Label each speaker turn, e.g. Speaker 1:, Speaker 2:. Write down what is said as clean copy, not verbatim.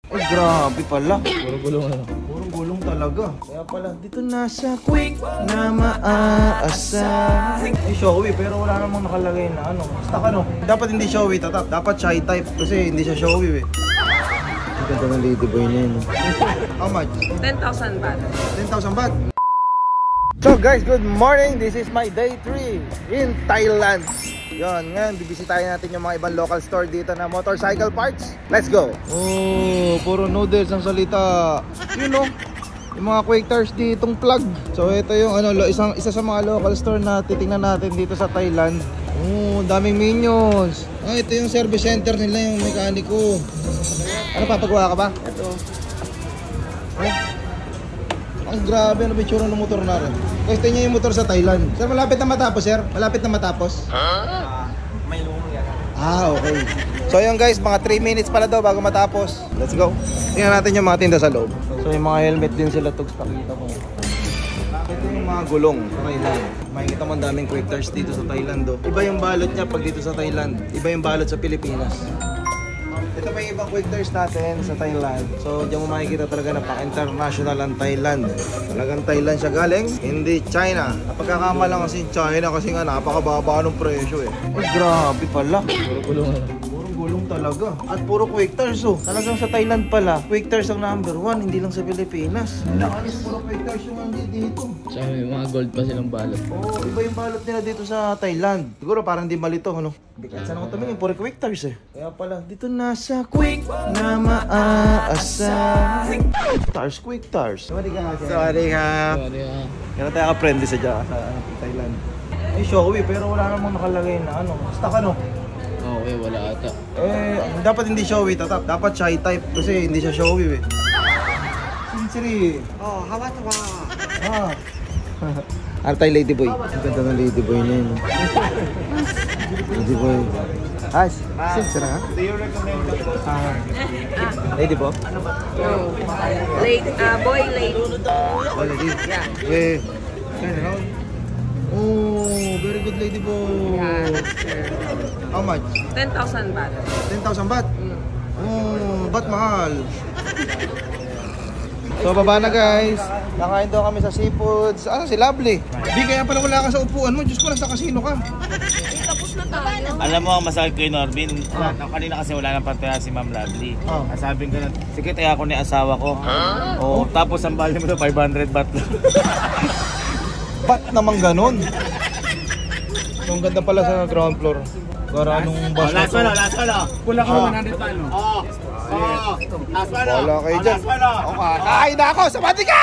Speaker 1: Ay, grabe pala.
Speaker 2: Puro gulong ano.
Speaker 1: Puro gulong talaga. Kaya pala, dito na sa quick na maaasa. Ay, showy, pero wala namang nakalagay na ano. Stock ano. Dapat hindi showy, tatap. Dapat shy type kasi hindi siya showy, eh. Ang ganda ng ladyboy niya yun. How much?
Speaker 3: 10,000 baht.
Speaker 1: 10,000 baht. So guys, good morning. This is my day 3 in Thailand. Yon, ngayon bibisitahin natin yung mga ibang local store dito na motorcycle parts. Let's go. Oh, puro noodles ang salita. You know, yung mga Quakers ditong plug. So ito yung ano, isa sa mga local store na titingnan natin dito sa Thailand. Oh, daming minions. Ah, ito yung service center nila, yung mekaniko. Ano, papagawa ka ba? Ito. Oh. Ang grabe, ano ba yung tsura ng motor na rin? Guys, tingnan yung motor sa Thailand. Sir, malapit na matapos, sir? Malapit na matapos?
Speaker 2: May lumang yan.
Speaker 1: Ah, okay. So yun guys, mga 3 minutes pala daw bago matapos. Let's go. Tingnan natin yung mga tinda sa loob. So yung mga helmet din sila, tugs, pakita mo. Ito yung mga gulong sa Thailand. Makikita mo ang daming Quakers dito sa Thailand. Oh. Iba yung balot niya pag dito sa Thailand. Iba yung balot sa Pilipinas. Ito pa yung ibang Quakers natin sa Thailand. So diyan mo makikita talaga na pang-international ang Thailand. Talagang Thailand siya galing, hindi China. Napagkakamalang kasi China kasi nga napakababa ng presyo eh. Ay, grabe pala.
Speaker 2: Puro gulong ano.
Speaker 1: Puro gulong talaga. At puro Quakers oh. Talagang sa Thailand pala, Quakers ang number 1, hindi lang sa Pilipinas. Nakalis puro Quakers yung hindi dito.
Speaker 2: Tsaka may mga gold pa silang balot.
Speaker 1: Oo, iba yung balot nila dito sa Thailand. Siguro parang di malito, ano? Kahit saan ako tumingin, puro Quakers eh. Kaya pala, dito na sa quick na maaasa. Quaktars. Sorry ka. Sorry ka.
Speaker 2: Sorry ah.
Speaker 1: Kaya tayo ka-friendly sa dyan, sa Thailand. Ay, showy, pero wala namang nakalagay na ano. Stock ano?
Speaker 2: Okay, wala ata.
Speaker 1: Eh, dapat hindi showy, tatap. Dapat shy type kasi hindi siya showy eh. Sincere.
Speaker 3: Oh, hawa to
Speaker 1: Ah. Artay ladyboy. Ang ganda ng ladyboy niya yun. Ladyboy. Ay, sincere ha?
Speaker 4: Do you recommend the
Speaker 1: Ladyboy?
Speaker 3: No. Late, boy late.
Speaker 1: Oh, lady.
Speaker 3: Yeah.
Speaker 1: Eh, turn around. Oh, very good ladyboy.
Speaker 3: Yeah, sir.
Speaker 1: How much?
Speaker 3: 10,000 baht.
Speaker 1: 10,000 baht? Oh, ba't mahal? So baba na guys. Nakain daw kami sa seafoods. Ano si Lovely? Di kaya pala wala ka sa upuan mo. Diyos ko, nasa casino ka.
Speaker 3: Tapos na tayo.
Speaker 4: Alam mo, ang masakit ko yung Norbin. Kanina kasi wala nang pantaya si Ma'am Lovely. Sabi ko na, sige, tayo ako ni asawa ko. Oh, tapos ang bali mo to 500 baht lang.
Speaker 1: Ba't naman ganun? Ang ganda pala sa ground floor. Gara nung bus na to.
Speaker 4: last one. Kulang ko 100 pa, no? Oo. Last one.
Speaker 1: Wala kayo dyan. O, kakain na ako. Sabati ka!